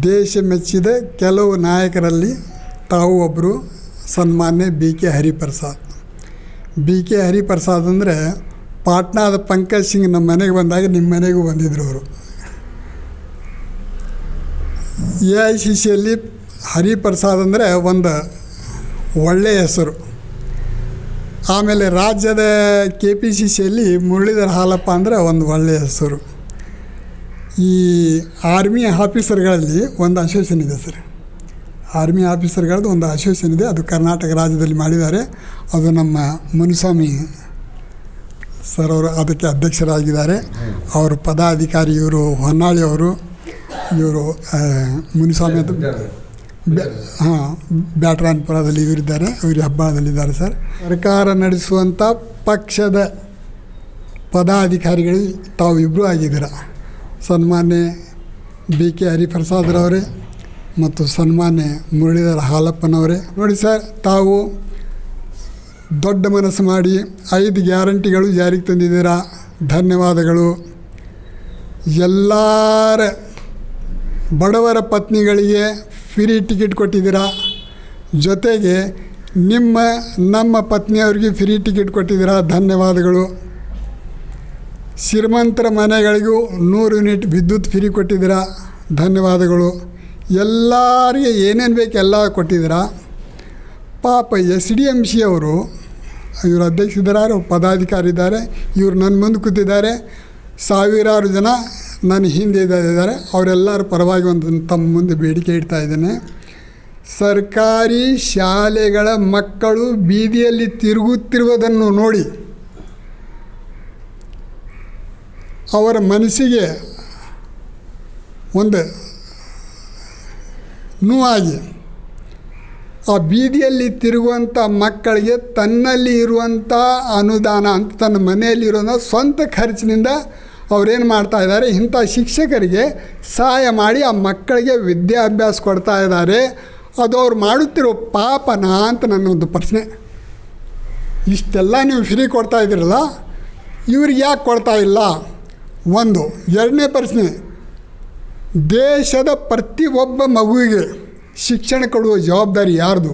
ದೇಶ ಮೆಚ್ಚಿದ ಕೆಲವು ನಾಯಕರಲ್ಲಿ ತಾವು ಒಬ್ಬರು ಸನ್ಮಾನ್ಯ B K Hariprasad. B K Hariprasad ಅಂದರೆ ಪಾಟ್ನಾದ ಪಂಕಜ್ ಸಿಂಗ್ ನಮ್ಮ ಮನೆಗೆ ಬಂದಾಗ ನಿಮ್ಮ ಮನೆಗೂ ಬಂದಿದ್ದರು ಅವರು. AICCಯಲ್ಲಿ ಹರಿಪ್ರಸಾದ್ ಅಂದರೆ ಒಂದು ಒಳ್ಳೆಯ ಹೆಸರು. ಆಮೇಲೆ ರಾಜ್ಯದ KPCCಯಲ್ಲಿ ಮುರಳೀಧರ ಹಾಲಪ್ಪ ಅಂದರೆ ಒಂದು ಒಳ್ಳೆಯ ಹೆಸರು. ಈ ಆರ್ಮಿ ಆಫೀಸರ್ಗಳಲ್ಲಿ ಒಂದು ಅಸೋಸಿಯೇಷನ್ ಇದೆ ಸರ್. ಆರ್ಮಿ ಆಫೀಸರ್ಗಳದ್ದು ಒಂದು ಅಸೋಸಿಯೇಷನ್ ಇದೆ, ಅದು ಕರ್ನಾಟಕ ರಾಜ್ಯದಲ್ಲಿ ಮಾಡಿದ್ದಾರೆ. ಅದು ನಮ್ಮ ಮುನಿಸ್ವಾಮಿ ಸರ್ ಅವರು ಅದಕ್ಕೆ ಅಧ್ಯಕ್ಷರಾಗಿದ್ದಾರೆ. ಅವರು ಪದಾಧಿಕಾರಿ ಇವರು ಹೊನ್ನಾಳಿ ಅವರು, ಇವರು ಮುನಿಸ್ವಾಮಿ ಅಂತ ಬ್ಯಾಟ್ರಾನ್ಪುರದಲ್ಲಿ ಇವರಿದ್ದಾರೆ, ಇವರು ಹೆಬ್ಬಾಳದಲ್ಲಿದ್ದಾರೆ ಸರ್. ಸರ್ಕಾರ ನಡೆಸುವಂಥ ಪಕ್ಷದ ಪದಾಧಿಕಾರಿಗಳು ತಾವು ಇಬ್ಬರೂ ಆಗಿದ್ದೀರ. ಸನ್ಮಾನ್ಯ ಬಿ ಕೆ ಹರಿಪ್ರಸಾದ್ರವರೇ ಮತ್ತು ಸನ್ಮಾನ್ಯ ಮುರಳೀಧರ ಹಾಲಪ್ಪನವರೇ. ನೋಡಿ ಸರ್, ತಾವು ದೊಡ್ಡ ಮನಸ್ಸು ಮಾಡಿ 5 ಗ್ಯಾರಂಟಿಗಳು ಜಾರಿಗೆ ತಂದಿದ್ದೀರಾ, ಧನ್ಯವಾದಗಳು. ಎಲ್ಲರ ಬಡವರ ಪತ್ನಿಗಳಿಗೆ ಫ್ರೀ ಟಿಕೆಟ್ ಕೊಟ್ಟಿದ್ದೀರಾ, ಜೊತೆಗೆ ನಮ್ಮ ಪತ್ನಿಯವರಿಗೆ ಫ್ರೀ ಟಿಕೆಟ್ ಕೊಟ್ಟಿದ್ದೀರಾ, ಧನ್ಯವಾದಗಳು. ಶ್ರೀಮಂತರ ಮನೆಗಳಿಗೂ 100 ಯೂನಿಟ್ ವಿದ್ಯುತ್ ಫ್ರೀ ಕೊಟ್ಟಿದ್ದೀರಾ, ಧನ್ಯವಾದಗಳು. ಎಲ್ಲರಿಗೆ ಏನೇನು ಬೇಕು ಎಲ್ಲ ಕೊಟ್ಟಿದ್ದೀರಾ. ಪಾಪ SDMC ಅವರು, ಇವರು ಅಧ್ಯಕ್ಷರಿದ್ದಾರೆ, ಪದಾಧಿಕಾರಿ ಇದ್ದಾರೆ, ಇವರು ನನ್ನ ಮುಂದೆ ಕೂತಿದ್ದಾರೆ. ಸಾವಿರಾರು ಜನ ನನ್ನ ಹಿಂದೆ ಇದ್ದಾರೆ. ಅವರೆಲ್ಲರ ಪರವಾಗಿ ಒಂದು ತಮ್ಮ ಮುಂದೆ ಬೇಡಿಕೆ ಇಡ್ತಾ ಇದ್ದೇನೆ. ಸರ್ಕಾರಿ ಶಾಲೆಗಳ ಮಕ್ಕಳು ಬೀದಿಯಲ್ಲಿ ತಿರುಗುತ್ತಿರುವುದನ್ನು ನೋಡಿ ಅವರ ಮನಸ್ಸಿಗೆ ಒಂದು ನೋವಾಗಿ ಆ ಬೀದಿಯಲ್ಲಿ ತಿರುಗುವಂಥ ಮಕ್ಕಳಿಗೆ ತನ್ನಲ್ಲಿ ಇರುವಂಥ ಅನುದಾನ ಅಂತ ತನ್ನ ಮನೆಯಲ್ಲಿರುವಂಥ ಸ್ವಂತ ಖರ್ಚಿನಿಂದ ಅವರೇನು ಮಾಡ್ತಾಯಿದ್ದಾರೆ, ಇಂಥ ಶಿಕ್ಷಕರಿಗೆ ಸಹಾಯ ಮಾಡಿ ಆ ಮಕ್ಕಳಿಗೆ ವಿದ್ಯಾಭ್ಯಾಸ ಕೊಡ್ತಾ ಇದ್ದಾರೆ. ಅದು ಅವ್ರು ಮಾಡುತ್ತಿರೋ ಪಾಪನಾ ಅಂತ ನನ್ನೊಂದು ಪ್ರಶ್ನೆ. ಇಷ್ಟೆಲ್ಲ ನೀವು ಫ್ರೀ ಕೊಡ್ತಾ ಇದ್ದೀರಲ್ಲ, ಇವ್ರಿಗೆ ಯಾಕೆ ಕೊಡ್ತಾ ಇಲ್ಲ? ಒಂದು. ಎರಡನೇ ಪ್ರಶ್ನೆ, ದೇಶದ ಪ್ರತಿಯೊಬ್ಬ ಮಗುವಿಗೆ ಶಿಕ್ಷಣ ಕೊಡುವ ಜವಾಬ್ದಾರಿ ಯಾರ್ದು?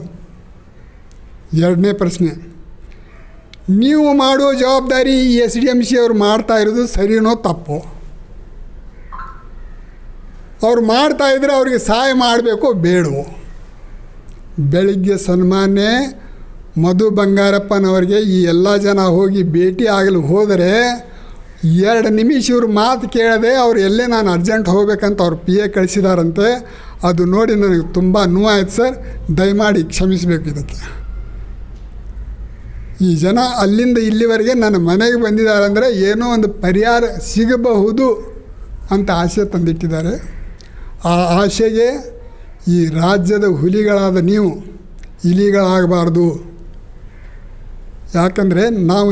ಎರಡನೇ ಪ್ರಶ್ನೆ. ನೀವು ಮಾಡುವ ಜವಾಬ್ದಾರಿ SDMC ಅವರು ಮಾಡ್ತಾ ಇರೋದು ಸರಿನೋ ತಪ್ಪೋ? ಅವ್ರು ಮಾಡ್ತಾಯಿದ್ರೆ ಅವ್ರಿಗೆ ಸಹಾಯ ಮಾಡಬೇಕೋ ಬೇಡವೋ? ಬೆಳಿಗ್ಗೆ ಸನ್ಮಾನ್ಯ ಮಧು ಬಂಗಾರಪ್ಪನವರಿಗೆ ಈ ಎಲ್ಲ ಜನ ಹೋಗಿ ಭೇಟಿ ಆಗಲು ಹೋದರೆ 2 ನಿಮಿಷ ಇವ್ರ ಮಾತು ಕೇಳದೆ ಅವ್ರು ಎಲ್ಲೇ ನಾನು ಅರ್ಜೆಂಟ್ ಹೋಗ್ಬೇಕಂತ ಅವ್ರು PA ಕಳಿಸಿದಾರಂತೆ. ಅದು ನೋಡಿ ನನಗೆ ತುಂಬ ನೋವಾಯ್ತು ಸರ್, ದಯಮಾಡಿ ಕ್ಷಮಿಸಬೇಕು ಇದಕ್ಕೆ. ಈ ಜನ ಅಲ್ಲಿಂದ ಇಲ್ಲಿವರೆಗೆ ನನ್ನ ಮನೆಗೆ ಬಂದಿದ್ದಾರೆ ಅಂದರೆ ಏನೋ ಒಂದು ಪರಿಹಾರ ಸಿಗಬಹುದು ಅಂತ ಆಸೆ ತಂದಿಟ್ಟಿದ್ದಾರೆ. ಆ ಆಸೆಗೆ ಈ ರಾಜ್ಯದ ಹುಲಿಗಳಾದ ನೀವು ಇಲಿಗಳಾಗಬಾರ್ದು. ಯಾಕಂದರೆ ನಾವು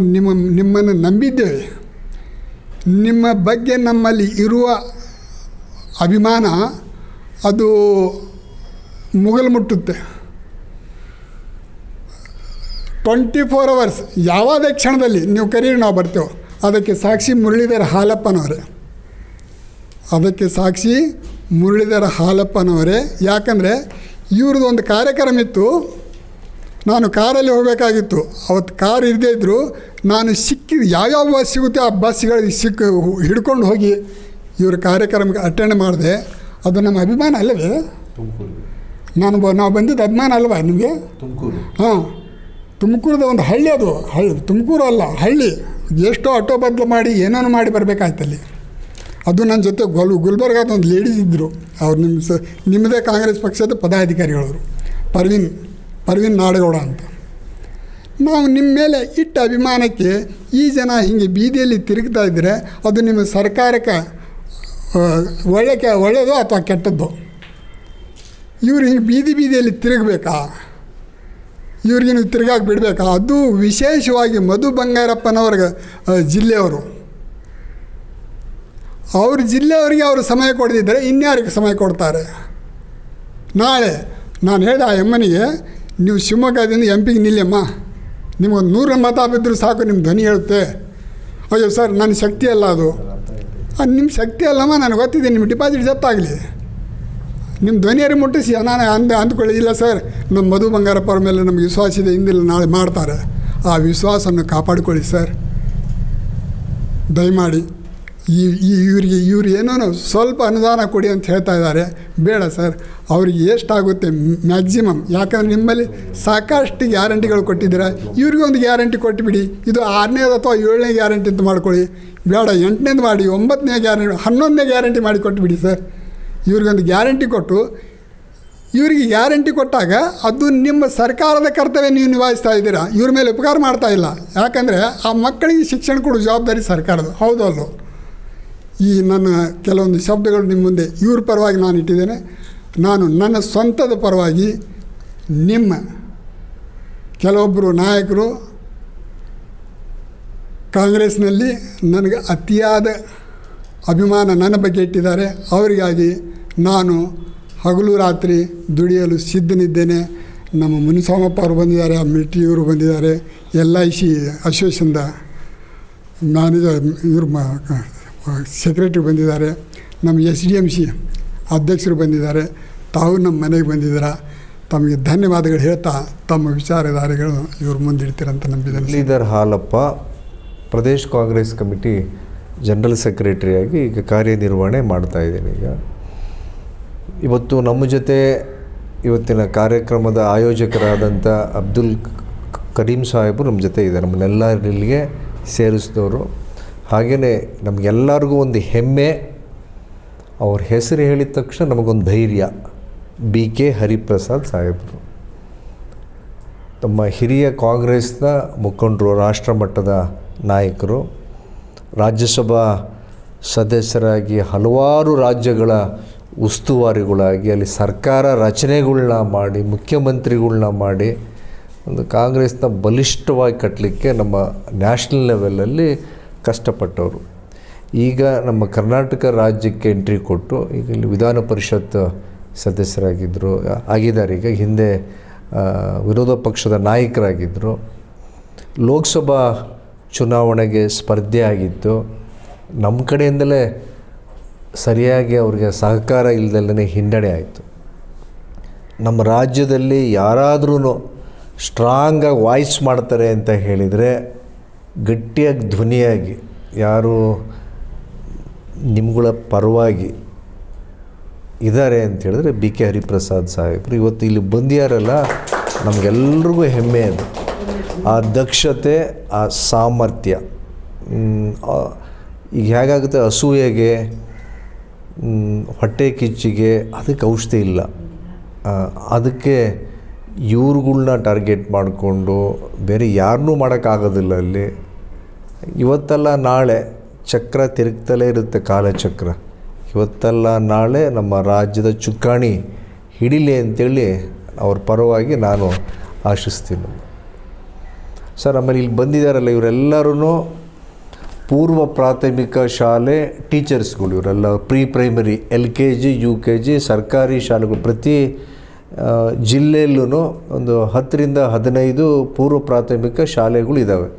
ನಿಮ್ಮನ್ನು ನಂಬಿದ್ದೇವೆ. ನಿಮ್ಮ ಬಗ್ಗೆ ನಮ್ಮಲ್ಲಿ ಇರುವ ಅಭಿಮಾನ ಅದು ಮುಗಿಲು ಮುಟ್ಟುತ್ತೆ. 24 hours ಯಾವುದೇ ಕ್ಷಣದಲ್ಲಿ ನೀವು ಕರೀರಿ, ನಾವು ಬರ್ತೇವೆ. ಅದಕ್ಕೆ ಸಾಕ್ಷಿ ಮುರಳೀಧರ ಹಾಲಪ್ಪನವರೇ, ಅದಕ್ಕೆ ಸಾಕ್ಷಿ ಮುರಳೀಧರ ಹಾಲಪ್ಪನವರೇ. ಯಾಕಂದರೆ ಇವ್ರದ್ದು ಒಂದು ಕಾರ್ಯಕ್ರಮ ಇತ್ತು, ನಾನು ಕಾರಲ್ಲಿ ಹೋಗಬೇಕಾಗಿತ್ತು. ಅವತ್ತು ಕಾರ್ ಇರದೇ ಇದ್ದರೂ ನಾನು ಯಾವ್ಯಾವ ಬಸ್ ಸಿಗುತ್ತೆ ಆ ಬಸ್ಗಳಿಗೆ ಹಿಡ್ಕೊಂಡು ಹೋಗಿ ಇವ್ರ ಕಾರ್ಯಕ್ರಮಕ್ಕೆ ಅಟೆಂಡ್ ಮಾಡಿದೆ. ಅದು ನಮ್ಮ ಅಭಿಮಾನ ಅಲ್ಲವೇ? ನಾವು ಬಂದಿದ್ದು ಅಭಿಮಾನ ಅಲ್ವಾ ನಿಮಗೆ? ಹಾಂ, ತುಮಕೂರದ ಒಂದು ಹಳ್ಳಿ, ಅದು ತುಮಕೂರು ಅಲ್ಲ ಹಳ್ಳಿ. ಎಷ್ಟೋ ಆಟೋ ಬದಲು ಮಾಡಿ ಏನೇನು ಮಾಡಿ ಬರಬೇಕಾಯ್ತಲ್ಲಿ. ಅದು ನನ್ನ ಜೊತೆ ಗುಲ್ಬರ್ಗಾದ ಒಂದು ಲೇಡೀಸ್ ಇದ್ದರು. ಅವ್ರು ನಿಮ್ಮದೇ ಕಾಂಗ್ರೆಸ್ ಪಕ್ಷದ ಪದಾಧಿಕಾರಿಗಳವರು, ಪರ್ವೀನ್ ನಾಡಗೌಡ ಅಂತ. ನಾವು ನಿಮ್ಮ ಮೇಲೆ ಇಟ್ಟ ಅಭಿಮಾನಕ್ಕೆ ಈ ಜನ ಹೀಗೆ ಬೀದಿಯಲ್ಲಿ ತಿರುಗ್ತಾ ಇದ್ದರೆ ಅದು ನಿಮ್ಮ ಸರ್ಕಾರಕ್ಕೆ ಒಳ್ಳೆಯದು ಅಥವಾ ಕೆಟ್ಟದ್ದು? ಇವ್ರು ಹಿಂಗೆ ಬೀದಿಯಲ್ಲಿ ತಿರುಗಬೇಕಾ? ಇವ್ರಿಗೆ ನೀವು ತಿರುಗಾಕಿ ಬಿಡಬೇಕಾ? ಅದು ವಿಶೇಷವಾಗಿ ಮಧು ಬಂಗಾರಪ್ಪನವ್ರ ಜಿಲ್ಲೆಯವರು, ಅವ್ರ ಜಿಲ್ಲೆಯವರಿಗೆ ಅವರು ಸಮಯ ಕೊಡದಿದ್ದರೆ ಇನ್ಯಾರಿಗೆ ಸಮಯ ಕೊಡ್ತಾರೆ? ನಾಳೆ ನಾನು ಹೇಳಿದೆ ಆ ಅಮ್ಮನಿಗೆ, ನೀವು ಶಿವಮೊಗ್ಗದಿಂದ MP ನಿಲ್ಲಮ್ಮ, ನಿಮಗೊಂದು 100 ಮತ ಬಿದ್ದರೂ ಸಾಕು, ನಿಮ್ಮ ಧ್ವನಿ ಹೇಳುತ್ತೆ. ಅಯ್ಯೋ ಸರ್, ನನ್ನ ಶಕ್ತಿ ಅಲ್ಲ ಅದು. ನಿಮ್ಮ ಶಕ್ತಿ ಅಲ್ಲಮ್ಮ, ನನಗೆ ಗೊತ್ತಿದೆ. ನಿಮ್ಮ ಡಿಪಾಸಿಟ್ ಜಪ್ತಾಗಲಿ, ನಿಮ್ಮ ಧ್ವನಿಯರಿಗೆ ಮುಟ್ಟಿಸಿ ನಾನು ಅಂದ್ಕೊಳ್ಳಿ, ಇಲ್ಲ ಸರ್ ನಮ್ಮ ಮಧು ಬಂಗಾರಪ್ಪ ಅವ್ರ ಮೇಲೆ ನಮಗೆ ವಿಶ್ವಾಸ ಇದೆ, ಇಂದಿಲ್ಲ ನಾಳೆ ಮಾಡ್ತಾರೆ. ಆ ವಿಶ್ವಾಸವನ್ನು ಕಾಪಾಡಿಕೊಳ್ಳಿ ಸರ್, ದಯಮಾಡಿ. ಇವ್ರಿಗೆ ಏನೋ ಸ್ವಲ್ಪ ಅನುದಾನ ಕೊಡಿ ಅಂತ ಹೇಳ್ತಾ ಇದ್ದಾರೆ. ಬೇಡ ಸರ್, ಅವ್ರಿಗೆ ಎಷ್ಟಾಗುತ್ತೆ ಮ್ಯಾಕ್ಸಿಮಮ್, ಯಾಕಂದರೆ ನಿಮ್ಮಲ್ಲಿ ಸಾಕಷ್ಟು ಗ್ಯಾರಂಟಿಗಳು ಕೊಟ್ಟಿದ್ದೀರಾ, ಇವ್ರಿಗೆ ಒಂದು ಗ್ಯಾರಂಟಿ ಕೊಟ್ಟುಬಿಡಿ. ಇದು 6ನೇ ಅಥವಾ 7ನೇ ಗ್ಯಾರಂಟಿ ಅಂತ ಮಾಡ್ಕೊಳ್ಳಿ. ಬೇಡ, 8ನೇದು ಮಾಡಿ, 9ನೇ ಗ್ಯಾರಂಟಿ, 11ನೇ ಗ್ಯಾರಂಟಿ ಮಾಡಿ ಕೊಟ್ಟುಬಿಡಿ ಸರ್. ಇವ್ರಿಗೊಂದು ಗ್ಯಾರಂಟಿ ಕೊಟ್ಟು, ಇವರಿಗೆ ಗ್ಯಾರಂಟಿ ಕೊಟ್ಟಾಗ ಅದು ನಿಮ್ಮ ಸರ್ಕಾರದ ಕರ್ತವ್ಯ ನೀವು ನಿಭಾಯಿಸ್ತಾ ಇದ್ದೀರಾ, ಇವ್ರ ಮೇಲೆ ಉಪಕಾರ ಮಾಡ್ತಾ ಇಲ್ಲ. ಯಾಕಂದರೆ ಆ ಮಕ್ಕಳಿಗೆ ಶಿಕ್ಷಣ ಕೊಡೋ ಜವಾಬ್ದಾರಿ ಸರ್ಕಾರದ, ಹೌದು ಅಲ್ಲೋ? ಈ ನನ್ನ ಕೆಲವೊಂದು ಶಬ್ದಗಳು ನಿಮ್ಮ ಮುಂದೆ ಇವ್ರ ಪರವಾಗಿ ನಾನು ಇಟ್ಟಿದ್ದೇನೆ. ನಾನು ನನ್ನ ಸ್ವಂತದ ಪರವಾಗಿ ನಿಮ್ಮ ಕೆಲವೊಬ್ಬರು ನಾಯಕರು ಕಾಂಗ್ರೆಸ್ನಲ್ಲಿ ನನಗೆ ಅತಿಯಾದ ಅಭಿಮಾನ ನನ್ನ ಬಗ್ಗೆ ಇಟ್ಟಿದ್ದಾರೆ. ಅವರಿಗಾಗಿ ನಾನು ಹಗಲು ರಾತ್ರಿ ದುಡಿಯಲು ಸಿದ್ಧನಿದ್ದೇನೆ. ನಮ್ಮ ಮುನಿಸ್ವಾಮಪ್ಪ ಅವರು ಬಂದಿದ್ದಾರೆ, ಮಿಲಿಟರಿಯವರು ಬಂದಿದ್ದಾರೆ, LIC ಅಸೋಸಿಯೇಷನ್ದ ಮ್ಯಾನೇಜರ್ ಇವರು ಸೆಕ್ರೆಟ್ರಿ ಬಂದಿದ್ದಾರೆ, ನಮ್ಮ SDMC ಅಧ್ಯಕ್ಷರು ಬಂದಿದ್ದಾರೆ, ತಾವು ನಮ್ಮ ಮನೆಗೆ ಬಂದಿದ್ದೀರಾ. ತಮಗೆ ಧನ್ಯವಾದಗಳು ಹೇಳ್ತಾ ತಮ್ಮ ವಿಚಾರಧಾರೆಗಳು ಇವರು ಮುಂದಿಡ್ತೀರಂತ ನಂಬಿದ್ದೇನೆ. ಮುರಳೀಧರ್ ಹಾಲಪ್ಪ ಪ್ರದೇಶ್ ಕಾಂಗ್ರೆಸ್ ಕಮಿಟಿ ಜನರಲ್ ಸೆಕ್ರೆಟರಿಯಾಗಿ ಈಗ ಕಾರ್ಯನಿರ್ವಹಣೆ ಮಾಡ್ತಾಯಿದ್ದೀನಿ. ಈಗ ಇವತ್ತು ನಮ್ಮ ಜೊತೆ ಇವತ್ತಿನ ಕಾರ್ಯಕ್ರಮದ ಆಯೋಜಕರಾದಂಥ ಅಬ್ದುಲ್ ಕರೀಂ ಸಾಹೇಬರು ನಮ್ಮ ಜೊತೆ ಇದ್ದಾರೆ, ನಮ್ಮನ್ನೆಲ್ಲರಿಗೆ ಸೇರಿಸಿದವರು. ಹಾಗೆಯೇ ನಮಗೆಲ್ಲರಿಗೂ ಒಂದು ಹೆಮ್ಮೆ, ಅವ್ರ ಹೆಸರು ಹೇಳಿದ ತಕ್ಷಣ ನಮಗೊಂದು ಧೈರ್ಯ. BK ಹರಿಪ್ರಸಾದ್ ಸಾಹೇಬರು ತಮ್ಮ ಹಿರಿಯ ಕಾಂಗ್ರೆಸ್ನ ಮುಖಂಡರು, ರಾಷ್ಟ್ರಮಟ್ಟದ ನಾಯಕರು, ರಾಜ್ಯಸಭಾ ಸದಸ್ಯರಾಗಿ ಹಲವಾರು ರಾಜ್ಯಗಳ ಉಸ್ತುವಾರಿಗಳಾಗಿ ಅಲ್ಲಿ ಸರ್ಕಾರ ರಚನೆಗಳ್ನ ಮಾಡಿ ಮುಖ್ಯಮಂತ್ರಿಗಳ್ನ ಮಾಡಿ ಒಂದು ಕಾಂಗ್ರೆಸ್ನ ಬಲಿಷ್ಠವಾಗಿ ಕಟ್ಟಲಿಕ್ಕೆ ನಮ್ಮ ನ್ಯಾಷನಲ್ ಲೆವೆಲಲ್ಲಿ ಕಷ್ಟಪಟ್ಟವರು. ಈಗ ನಮ್ಮ ಕರ್ನಾಟಕ ರಾಜ್ಯಕ್ಕೆ ಎಂಟ್ರಿ ಕೊಟ್ಟು ಈಗ ಇಲ್ಲಿ ವಿಧಾನ ಪರಿಷತ್ ಸದಸ್ಯರಾಗಿದ್ದರು ಆಗಿದ್ದಾರೆ. ಈಗ ಹಿಂದೆ ವಿರೋಧ ಪಕ್ಷದ ನಾಯಕರಾಗಿದ್ದರು. ಲೋಕಸಭಾ ಚುನಾವಣೆಗೆ ಸ್ಪರ್ಧೆ ಆಗಿತ್ತು. ನಮ್ಮ ಕಡೆಯಿಂದಲೇ ಸರಿಯಾಗಿ ಅವ್ರಿಗೆ ಸಹಕಾರ ಇಲ್ಲದಲ್ಲೇ ಹಿನ್ನಡೆ ಆಯಿತು. ನಮ್ಮ ರಾಜ್ಯದಲ್ಲಿ ಯಾರಾದ್ರೂ ಸ್ಟ್ರಾಂಗಾಗಿ ವಾಯ್ಸ್ ಮಾಡ್ತಾರೆ ಅಂತ ಹೇಳಿದರೆ, ಗಟ್ಟಿಯಾಗಿ ಧ್ವನಿಯಾಗಿ ಯಾರು ನಿಮ್ಗಳ ಪರವಾಗಿ ಇದ್ದಾರೆ ಅಂತ ಹೇಳಿದ್ರೆ BK ಹರಿಪ್ರಸಾದ್ ಸಾಹೇಬರು. ಇವತ್ತು ಇಲ್ಲಿ ಬಂದಿಯಾರಲ್ಲ, ನಮಗೆಲ್ರಿಗೂ ಹೆಮ್ಮೆ ಅದು. ಆ ದಕ್ಷತೆ, ಆ ಸಾಮರ್ಥ್ಯ. ಈಗ ಹೇಗಾಗುತ್ತೆ, ಅಸೂಯೆಗೆ ಹೊಟ್ಟೆ ಕಿಚ್ಚಿಗೆ ಅದಕ್ಕೆ ಔಷಧಿ ಇಲ್ಲ. ಅದಕ್ಕೆ ಇವ್ರುಗಳ್ನ ಟಾರ್ಗೆಟ್ ಮಾಡಿಕೊಂಡು ಬೇರೆ ಯಾರನ್ನೂ ಮಾಡೋಕ್ಕಾಗೋದಿಲ್ಲ. ಅಲ್ಲಿ ಇವತ್ತಲ್ಲ ನಾಳೆ ಚಕ್ರ ತಿರುಗ್ತಲೇ ಇರುತ್ತೆ, ಕಾಲಚಕ್ರ. ಇವತ್ತಲ್ಲ ನಾಳೆ ನಮ್ಮ ರಾಜ್ಯದ ಚುಕ್ಕಾಣಿ ಹಿಡಿಲಿ ಅಂತೇಳಿ ಅವ್ರ ಪರವಾಗಿ ನಾನು ಆಶಿಸ್ತೀನಿ ಸರ್. ಆಮೇಲೆ ಇಲ್ಲಿ ಬಂದಿದ್ದಾರಲ್ಲ ಇವರೆಲ್ಲರೂ ಪೂರ್ವ ಪ್ರಾಥಮಿಕ ಶಾಲೆ ಟೀಚರ್ಸ್ಗಳು. ಇವರೆಲ್ಲ ಪ್ರೈಮರಿ LKG UKG ಸರ್ಕಾರಿ ಶಾಲೆಗಳು. ಪ್ರತಿ ಜಿಲ್ಲೆಯಲ್ಲೂ ಒಂದು 10ರಿಂದ 15 ಪೂರ್ವ ಪ್ರಾಥಮಿಕ ಶಾಲೆಗಳು ಇದ್ದಾವೆ.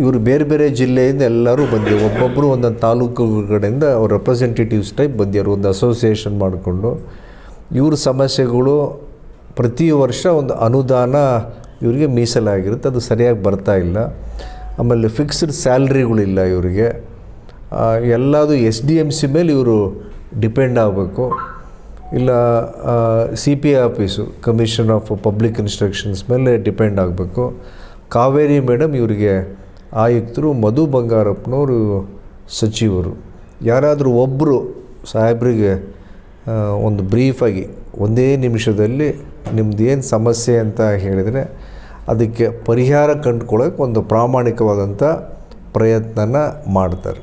ಇವರು ಬೇರೆ ಬೇರೆ ಜಿಲ್ಲೆಯಿಂದ ಎಲ್ಲರೂ ಬಂದಿದ್ದಾರೆ. ಒಬ್ಬೊಬ್ಬರು ಒಂದೊಂದು ತಾಲೂಕುಗಳಿಂದ ಅವ್ರ ರೆಪ್ರೆಸೆಂಟೇಟಿವ್ಸ್ ಟೈಪ್ ಬಂದಿದ್ದಾರೆ, ಒಂದು ಅಸೋಸಿಯೇಷನ್ ಮಾಡಿಕೊಂಡು. ಇವ್ರ ಸಮಸ್ಯೆಗಳು ಪ್ರತಿ ವರ್ಷ ಒಂದು ಅನುದಾನ ಇವರಿಗೆ ಮೀಸಲಾಗಿರುತ್ತೆ, ಅದು ಸರಿಯಾಗಿ ಬರ್ತಾಯಿಲ್ಲ. ಆಮೇಲೆ ಫಿಕ್ಸ್ಡ್ ಸ್ಯಾಲ್ರಿಗಳಿಲ್ಲ ಇವರಿಗೆ. ಎಲ್ಲದು SDMC ಮೇಲೆ ಇವರು ಡಿಪೆಂಡ್ ಆಗಬೇಕು, ಇಲ್ಲ CPI office commission of public instructions ಮೇಲೆ ಡಿಪೆಂಡ್ ಆಗಬೇಕು. ಕಾವೇರಿ ಮೇಡಮ್ ಇವರಿಗೆ ಆಯುಕ್ತರು, ಮಧು ಬಂಗಾರಪ್ಪನವರು ಸಚಿವರು. ಯಾರಾದರೂ ಒಬ್ಬರು ಸಾಹೇಬ್ರಿಗೆ ಒಂದು ಬ್ರೀಫಾಗಿ ಒಂದೇ ನಿಮಿಷದಲ್ಲಿ ನಿಮ್ದು ಏನು ಸಮಸ್ಯೆ ಅಂತ ಹೇಳಿದರೆ ಅದಕ್ಕೆ ಪರಿಹಾರ ಕಂಡುಕೊಳ್ಳೋಕೆ ಒಂದು ಪ್ರಾಮಾಣಿಕವಾದಂಥ ಪ್ರಯತ್ನನ ಮಾಡ್ತಾರೆ.